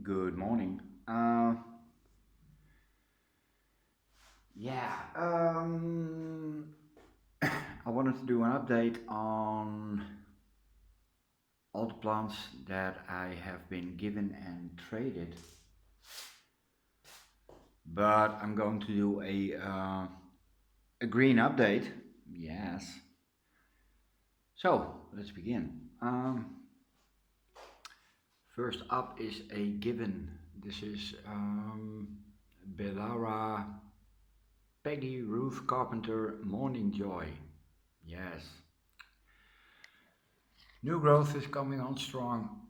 Good morning. Yeah, I wanted to do an update on all the plants that I have been given and traded, but I'm going to do a green update. Yes. So let's begin. First up is a given. This is Belara Peggy Ruth Carpenter Morning Joy. Yes. New growth is coming on strong.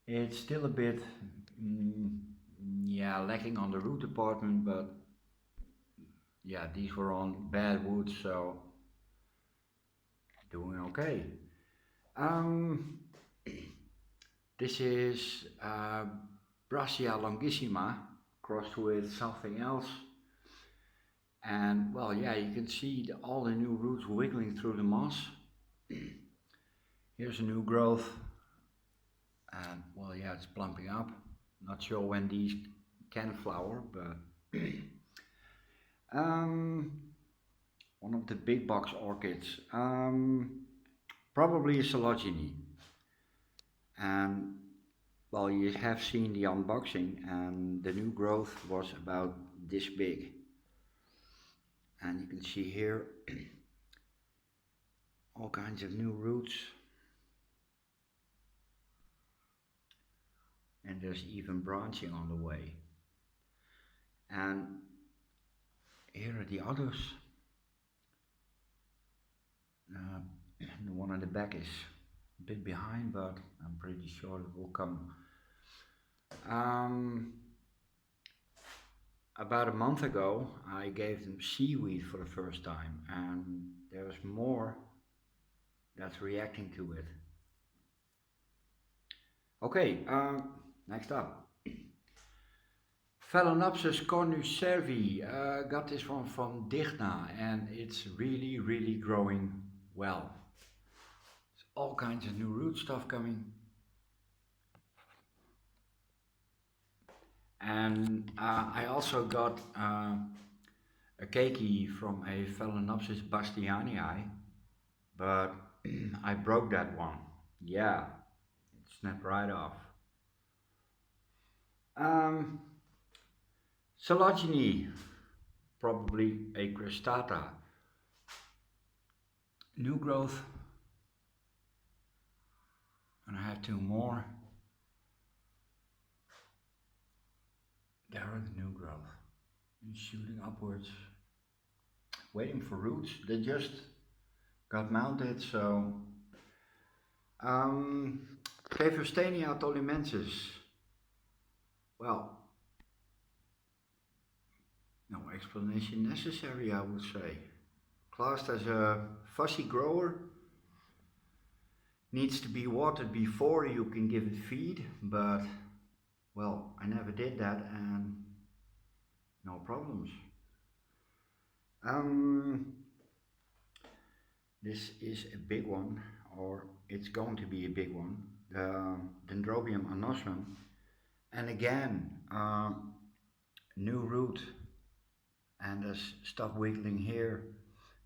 It's still a bit, mm, yeah, lacking on the root department, but yeah, these were on bad wood, so doing okay. Um, this is Brassia longissima crossed with something else. And well, yeah, you can see all the new roots wiggling through the moss. Here's a new growth, and well, yeah, it's plumping up. Not sure when these can flower, but um, one of the big box orchids, probably a Sologeny. And well, you have seen the unboxing, and the new growth was about this big. And you can see here all kinds of new roots, and there's even branching on the way. And here are the others. Uh, the one on the back is a bit behind, but I'm pretty sure it will come. Um, about a month ago, I gave them seaweed for the first time, and there's more that's reacting to it. Okay, next up. Phalaenopsis cornucervi. Got this one from Digna, and it's really growing well. There's all kinds of new root stuff coming. And I also got a keiki from a Phalaenopsis bastianii, but I broke that one. Yeah, it snapped right off. Um, Sologeny, probably a cristata. New growth, and I have two more. There are the new growth, and shooting upwards, waiting for roots. They just got mounted, so Cleverstania tolimensis. Well, no explanation necessary, I would say. Classed as a fussy grower, needs to be watered before you can give it feed, but well, I never did that and no problems. Um, this is a big one, or it's going to be a big one, the Dendrobium anosmum. And again, new root, and there's stuff wiggling here,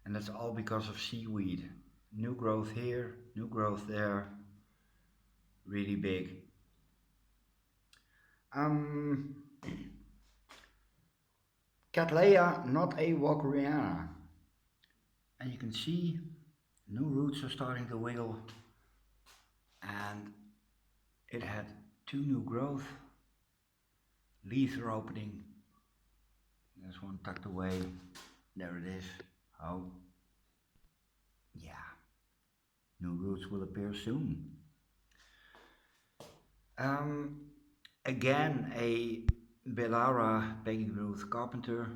and that's all because of seaweed. New growth here, new growth there, really big. Um, Cattleya, not a Walkeriana. And you can see new roots are starting to wiggle, and it had two new growth. Leaves are opening. There's one tucked away. There it is. Oh, yeah. New roots will appear soon. Um, Again, a Belara Peggy Ruth Carpenter,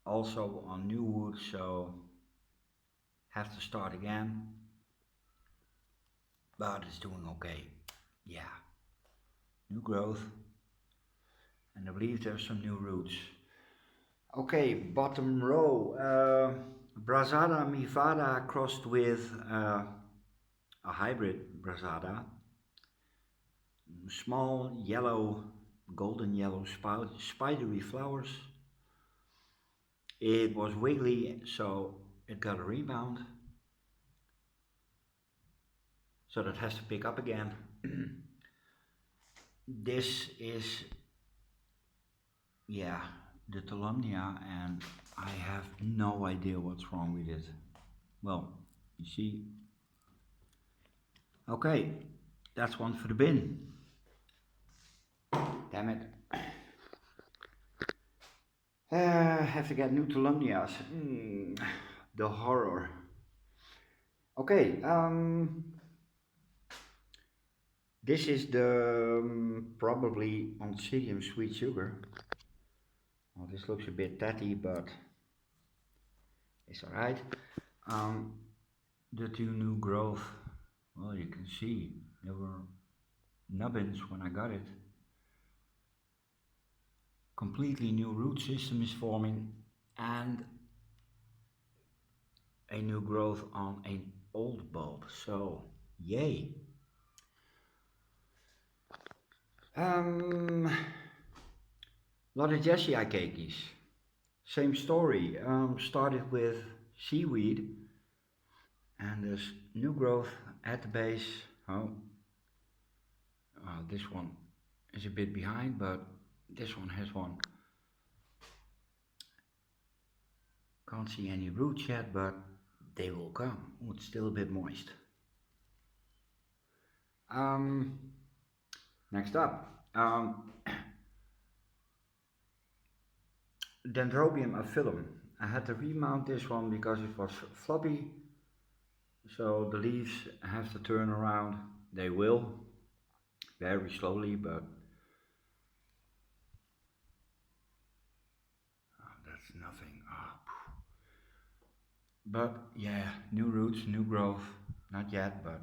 also on new wood, so have to start again, but it's doing okay. Yeah, new growth, and I believe there's some new roots. Okay, bottom row, Brazada Mivada crossed with a hybrid Brazada, small yellow, golden yellow spidery flowers. It was wiggly, so it got a rebound. So that has to pick up again. This is, yeah, the Tolumnia, and I have no idea what's wrong with it. Well, you see. Okay, that's one for the bin. Damn it. Have to get new Tolumnias. The horror. Okay, this is the probably Oncidium sweet sugar. Well, this looks a bit tatty, but it's alright. The two new growth, well, you can see there were nubbins when I got it. Completely new root system is forming, and a new growth on an old bulb, so yay. Lot of Jessie cakeys. Same story. Started with seaweed, and there's new growth at the base. This one is a bit behind, but this one has one. Can't see any roots yet, but they will come. Oh, it's still a bit moist. Next up, Dendrobium aphyllum. I had to remount this one because it was floppy, so the leaves have to turn around. They will, very slowly, but that's nothing. But yeah, new roots, new growth, not yet, but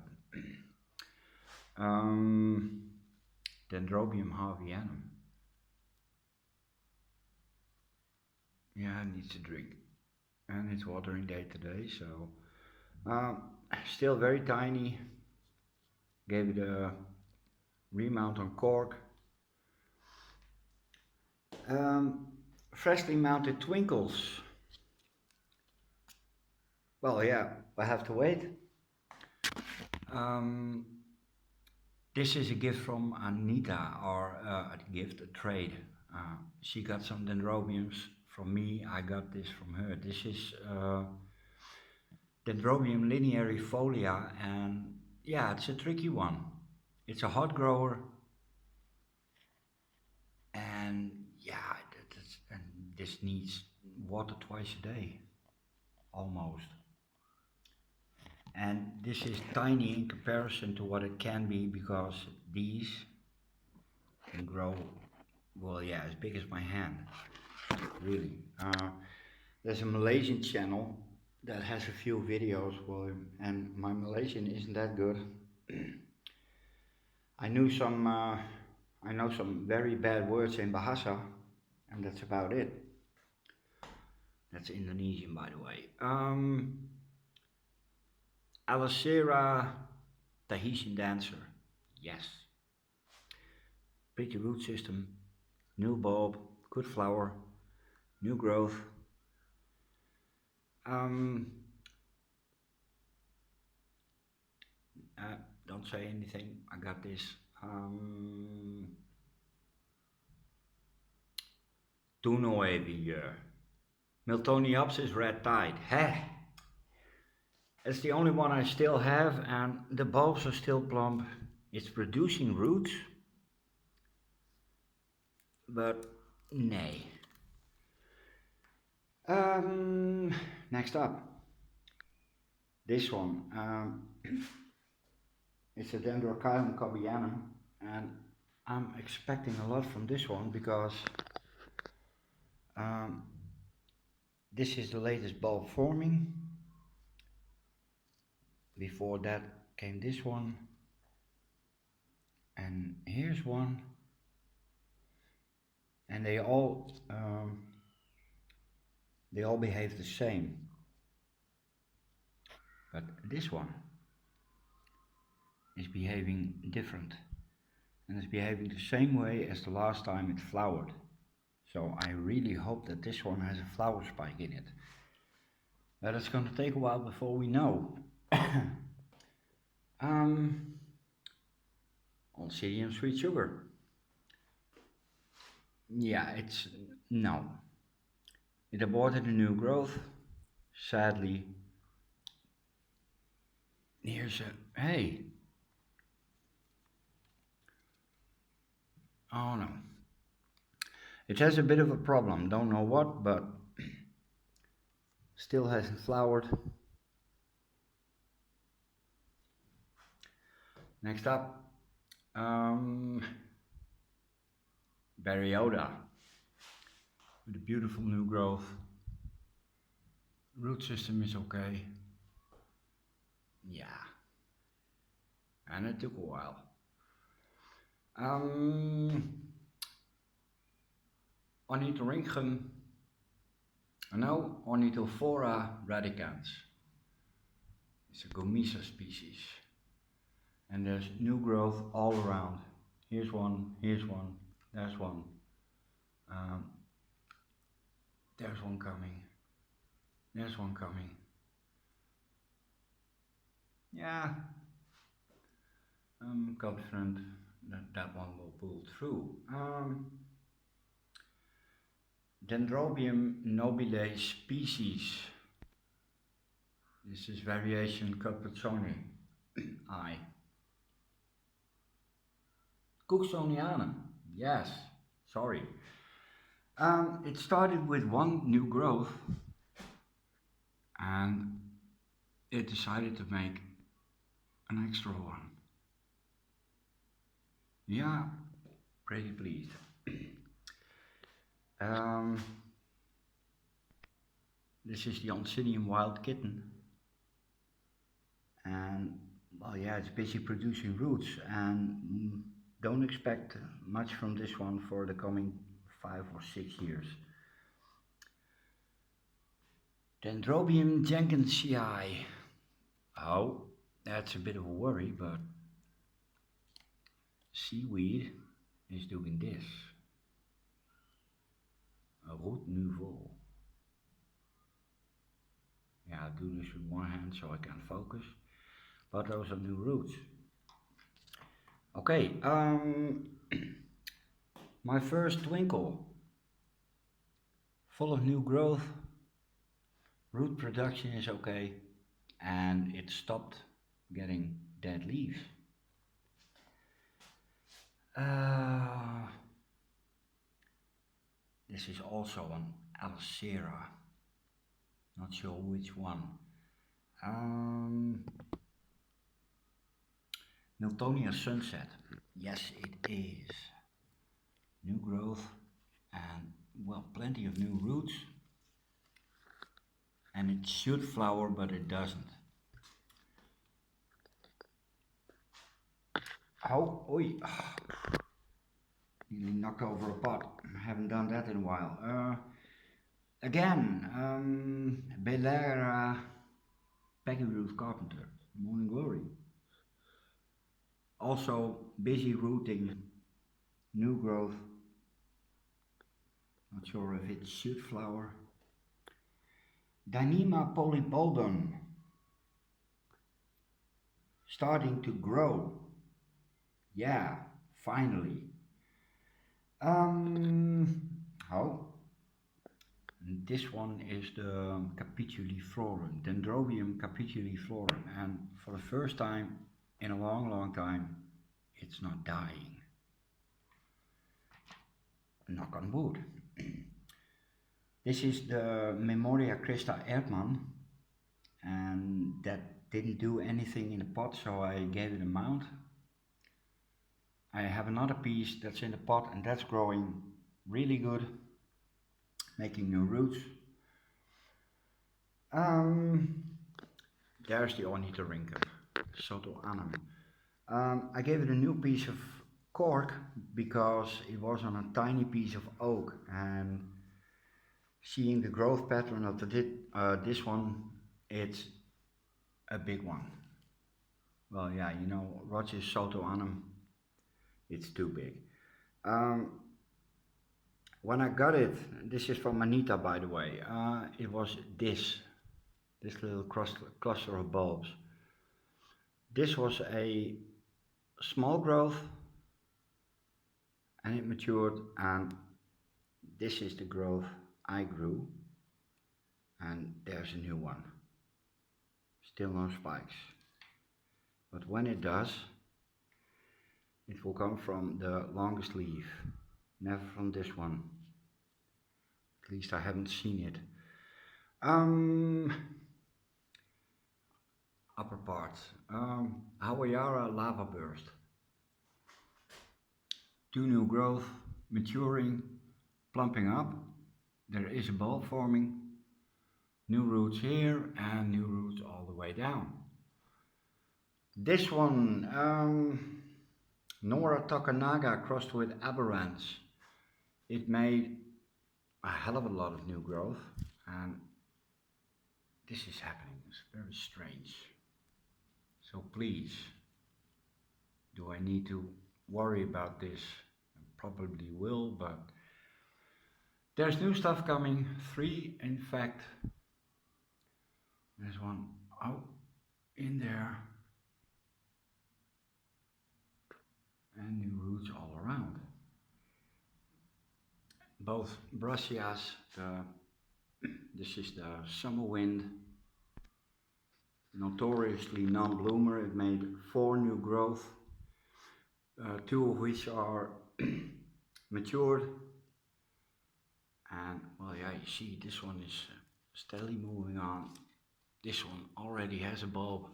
Dendrobium harveyanum. Yeah, it needs a drink, and it's watering day today, so still very tiny. Gave it a remount on cork. Freshly mounted twinkles. Well, yeah, I have to wait. This is a gift from Anita, or a gift, a trade. She got some dendrobiums from me, I got this from her. This is Dendrobium linearifolia, and yeah, it's a tricky one. It's a hot grower, and yeah, and this needs water twice a day, almost. And this is tiny in comparison to what it can be, because these can grow, well, yeah, as big as my hand, really. There's a Malaysian channel that has a few videos, well, and my Malaysian isn't that good. I know some very bad words in Bahasa, and that's about it. That's Indonesian, by the way. Alicera Tahitian dancer, yes. Pretty root system, new bulb, good flower, new growth. Don't say anything, I got this. Toen nog even. Miltoniopsis red tide. Heh! It's the only one I still have, and the bulbs are still plump. It's producing roots, but nay. Next up, this one. It's a Dendrochium cobianum, and I'm expecting a lot from this one because this is the latest bulb forming. Before that came this one, and here's one, and they all behave the same, but this one is behaving different, and it's behaving the same way as the last time it flowered. So I really hope that this one has a flower spike in it. But it's going to take a while before we know. Oncidium sweet sugar. Yeah, it's no. It aborted a new growth. Sadly, here's a hey. Oh no. It has a bit of a problem. Don't know what, but still hasn't flowered. Next up, Baryota with a beautiful new growth. Root system is okay. Yeah, and it took a while. Ornithorhynchum, no, Ornithophora radicans. It's a Gomisa species. And there's new growth all around. Here's one, there's one. There's one coming. There's one coming. Yeah, I'm confident that that one will pull through. Dendrobium nobile species. This is variation Cupersoni. I. Cooksonianum. Yes, sorry. It started with one new growth and it decided to make an extra one. Yeah, pretty pleased. This is the Oncidium wild kitten. And well, yeah, it's busy producing roots and don't expect much from this one for the coming 5 or 6 years. Dendrobium jenkinsii. Oh, that's a bit of a worry, but seaweed is doing this. A root nouveau. Yeah, I do this with one hand so I can focus, but those are new roots. Okay, my first twinkle, full of new growth, root production is okay, and it stopped getting dead leaves. This is also an Alcera, not sure which one. Miltonia Sunset, yes it is. New growth and well, plenty of new roots. And it should flower, but it doesn't. Oh, oi. Nearly knocked over a pot. I haven't done that in a while. Again, Belera Peggyroot Carpenter, Morning Glory. Also busy rooting, new growth. Not sure if it should flower. Dyneema polypodon, starting to grow. Yeah, finally. This one is the Capituliflorum, Dendrobium capituliflorum, and for the first time in a long time, it's not dying. Knock on wood. This is the Memoria Christa Erdmann, and that didn't do anything in the pot, so I gave it a mount. I have another piece that's in the pot and that's growing really good, making new roots. There's the Ornithorhynchum, Sotoanum. I gave it a new piece of cork because it was on a tiny piece of oak, and seeing the growth pattern of this one, it's a big one. Well, yeah, you know, Roger's Sotoanum It's too big. Um, when I got it, this is from Anita, by the way. It was this little cluster of bulbs. This was a small growth, and it matured, and this is the growth I grew, and there's a new one. Still no spikes. But when it does, it will come from the longest leaf, never from this one. At least I haven't seen it. Upper parts. Hawaiiara lava burst. Two new growth, maturing, plumping up. There is a bulb forming. New roots here and new roots all the way down. This one, Nora Takanaga crossed with Aberrants. It made a hell of a lot of new growth, and this is happening. It's very strange. So please, do I need to worry about this? I probably will, but there's new stuff coming. 3, in fact. There's one out in there, and new roots all around. Both brassias, this is the summer wind, notoriously non-bloomer. It made 4 new growth, 2 of which are matured, and well, yeah, you see this one is steadily moving on. This one already has a bulb,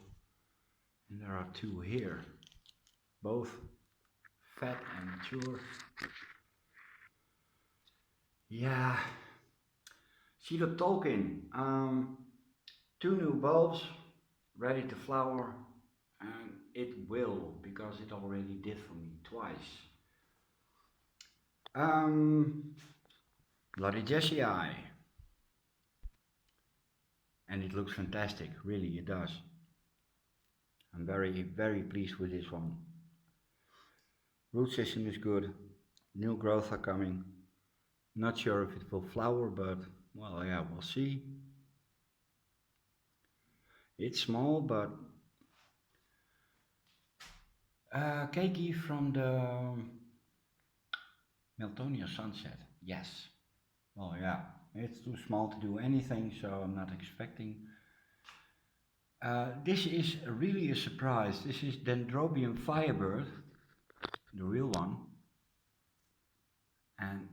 and there are 2 here, both fat and mature. Yeah, Sheila Tolkien, 2 new bulbs ready to flower, and it will, because it already did for me twice. Bloody Jessie Eye, and it looks fantastic, really it does. I'm very, very pleased with this one. Root system is good, new growth are coming. Not sure if it will flower, but well, yeah, we'll see. It's small, but Keiki from the Miltonia Sunset, yes. Well, yeah, it's too small to do anything, so I'm not expecting. This is really a surprise. This is Dendrobium Firebird, the real one. And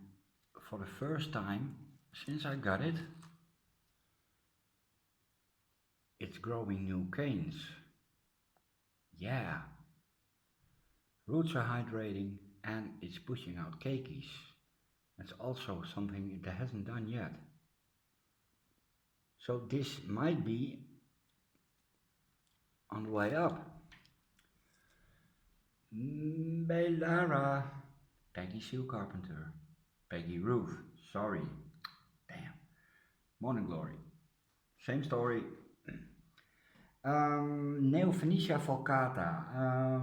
for the first time since I got it, it's growing new canes. Yeah. Roots are hydrating and it's pushing out keikis. That's also something it hasn't done yet. So this might be on the way up. Belara, Peggy Sue Carpenter, Peggy Ruth, sorry, damn, Morning Glory, same story. Neophoenicia falcata,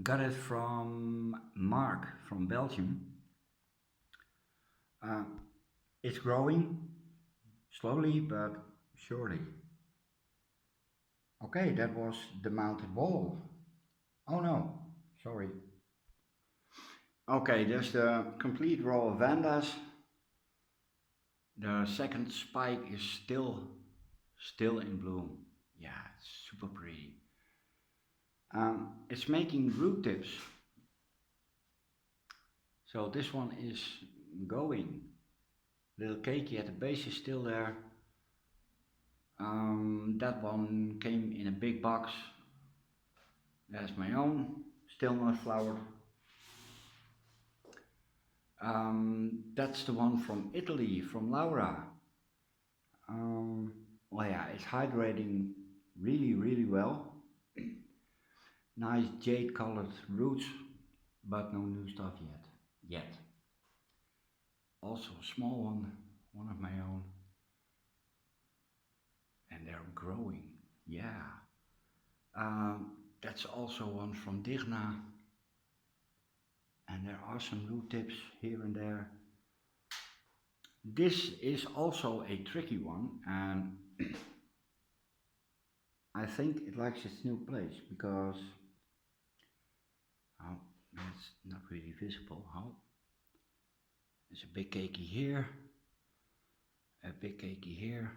got it from Mark from Belgium. It's growing, slowly but surely. Okay, that was the mounted wall. Oh no, sorry. Okay, there's the complete row of Vandas. The second spike is still in bloom. Yeah, it's super pretty. It's making root tips. So this one is going. Little keiki at the base is still there. That one came in a big box. That's my own, still not flowered. That's the one from Italy, from Laura. Well, yeah, it's hydrating really, really well. Nice jade colored roots, but no new stuff yet. Also a small one of my own. And they're growing, yeah. That's also one from Digna. and there are some root tips here and there. This is also a tricky one, and I think it likes its new place because it's not really visible. There's a big cakey here, a big cakey here,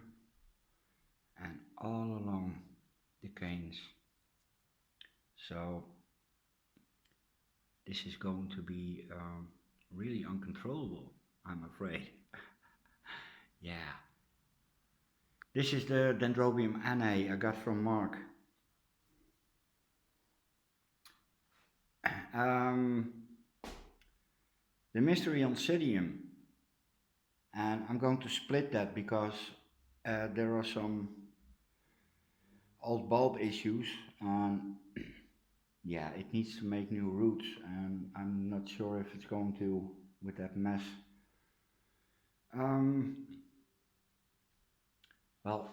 and all along the canes. So this is going to be really uncontrollable, I'm afraid. Yeah. This is the Dendrobium annae I got from Mark. The mystery Oncidium, and I'm going to split that because there are some old bulb issues, and yeah, it needs to make new roots, and I'm not sure if it's going to with that mess. Well,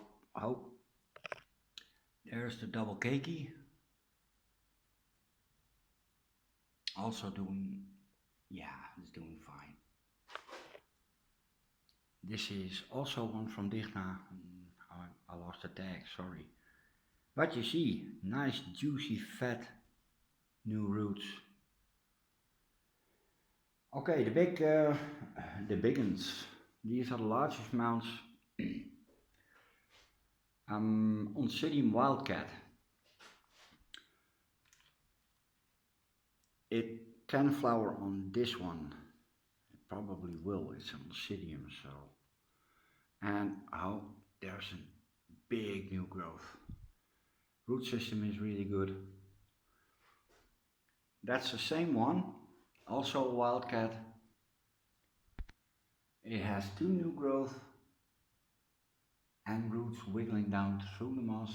there's the double cakey, also doing, yeah, it's doing fine. This is also one from Digna. I lost the tag, sorry. But you see, nice juicy fat new roots. Okay, the big ones. These are the largest mounts. Oncidium wildcat. It can flower on this one. It probably will. It's an Oncidium, so. And there's a big new growth. Root system is really good. That's the same one, also a wildcat. It has two new growth and roots wiggling down through the moss.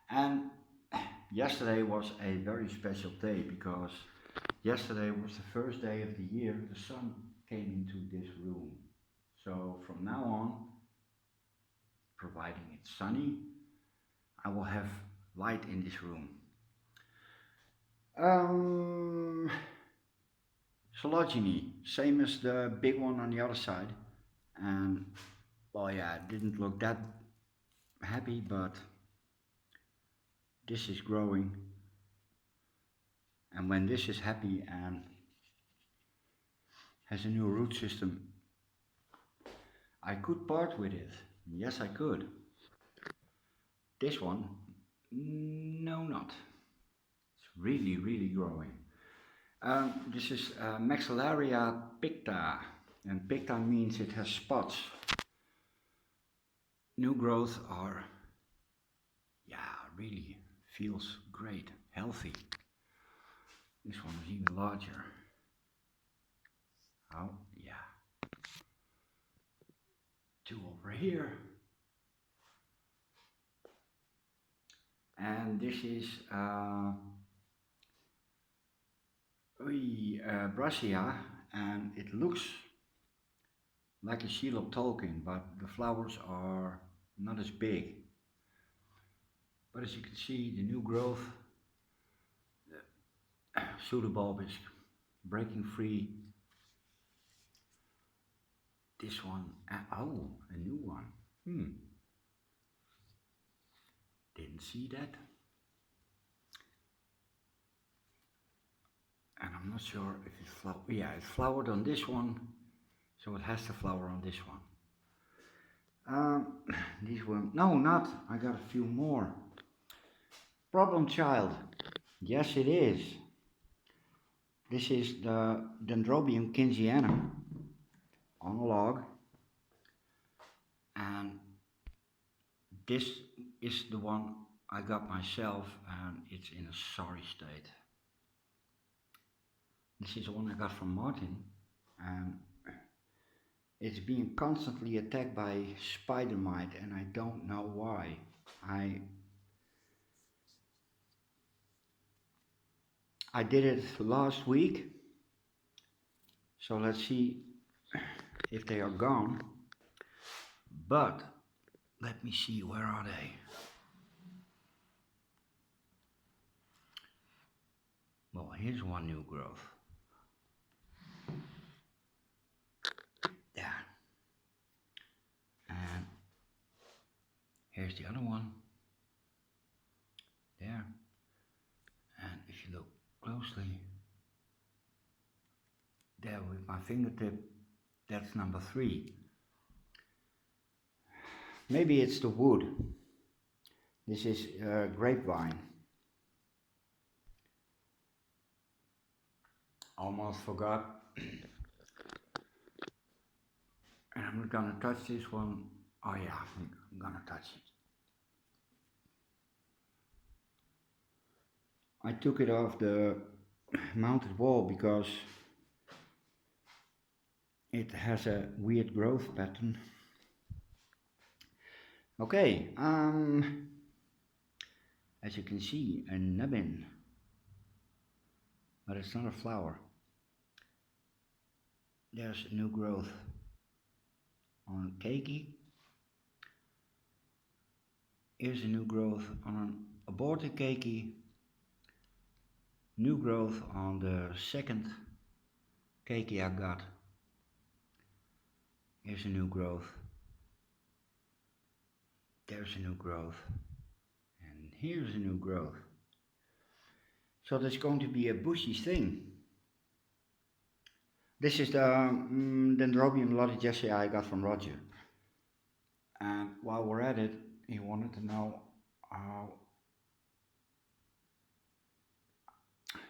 And yesterday was a very special day because yesterday was the first day of the year the sun came into this room. So from now on, providing it's sunny, I will have light in this room. Phylogeny, same as the big one on the other side, and well, yeah, it didn't look that happy, but this is growing, and when this is happy and has a new root system, I could part with it. Yes, I could. This one, no, not. It's really, really growing. This is Maxillaria picta, and picta means it has spots. New growth are, yeah, really feels great, healthy. This one is even larger. Oh, yeah. Two over here. And this is Brassia, and it looks like a Shelob Tolkien, but the flowers are not as big. But as you can see, the new growth, the pseudobulb is breaking free. This one, oh, a new one. Didn't see that. And I'm not sure if it flowered. Yeah, it flowered on this one, so it has to flower on this one. These were, no, not. I got a few more. Problem child. Yes, it is. This is the Dendrobium kinsianum on a log. And this is the one I got myself, and it's in a sorry state. This is the one I got from Martin, and it's being constantly attacked by spider mite, and I don't know why. I did it last week, so let's see if they are gone. But let me see, where are they? Well, here's one new growth. There. And here's the other one. There. And if you look closely, there with my fingertip, that's number 3. Maybe it's the wood. This is grapevine. Almost forgot. And I'm not gonna touch this one. Oh yeah, I'm gonna touch it. I took it off the mounted wall because it has a weird growth pattern. Okay, as you can see, a nubbin, but it's not a flower. There's a new growth on keiki. Here's a new growth on an aborted keiki. New growth on the second keiki I got. Here's a new growth. There's a new growth. And here's a new growth. So there's going to be a bushy thing. This is the Dendrobium loddigesi I got from Roger. And while we're at it, he wanted to know how.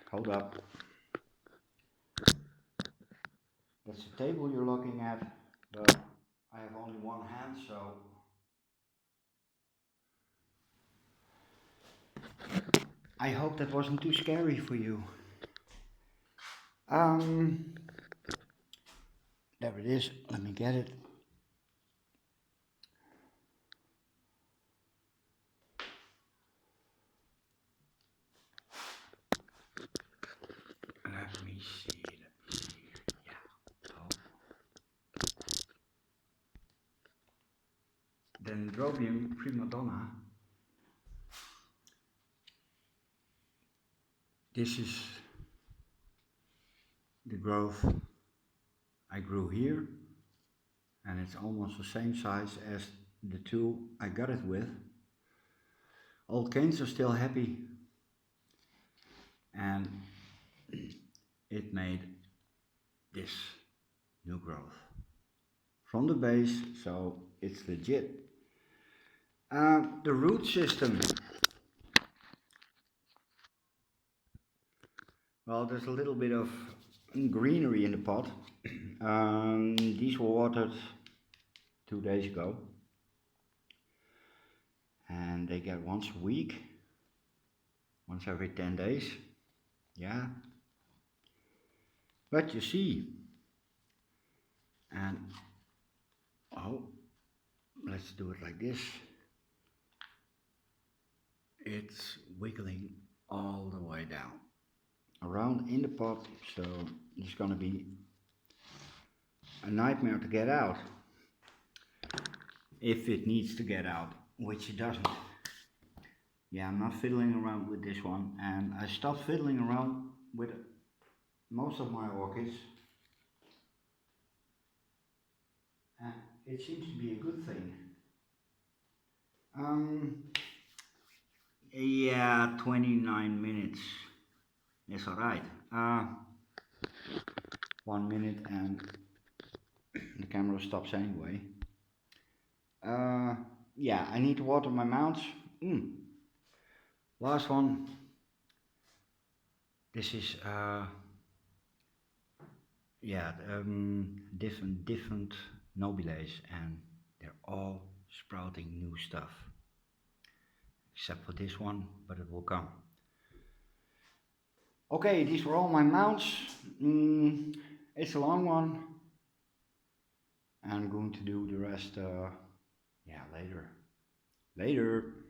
Hold up. That's the table you're looking at, but I have only one hand, so I hope that wasn't too scary for you. There it is. Let me get it. Let me see. Yeah. Oh. Dendrobium prima donna. This is the growth I grew here, and it's almost the same size as the 2 I got it with. Old canes are still happy, and it made this new growth from the base, so it's legit. The root system. Well, there's a little bit of greenery in the pot. These were watered 2 days ago, and they get once a week, once every 10 days. Yeah, but you see, and oh, let's do it like this. It's wiggling all the way down around in the pot, so it's gonna be a nightmare to get out, if it needs to get out, which it doesn't. Yeah, I'm not fiddling around with this one, and I stopped fiddling around with most of my orchids, and it seems to be a good thing. Yeah, 29 minutes. It's alright. 1 minute and the camera stops anyway. Yeah, I need to water my mounts. Last one. This is different nobiles, and they're all sprouting new stuff. Except for this one, but it will come. Okay, these were all my mounts. It's a long one. I'm going to do the rest, later. Later.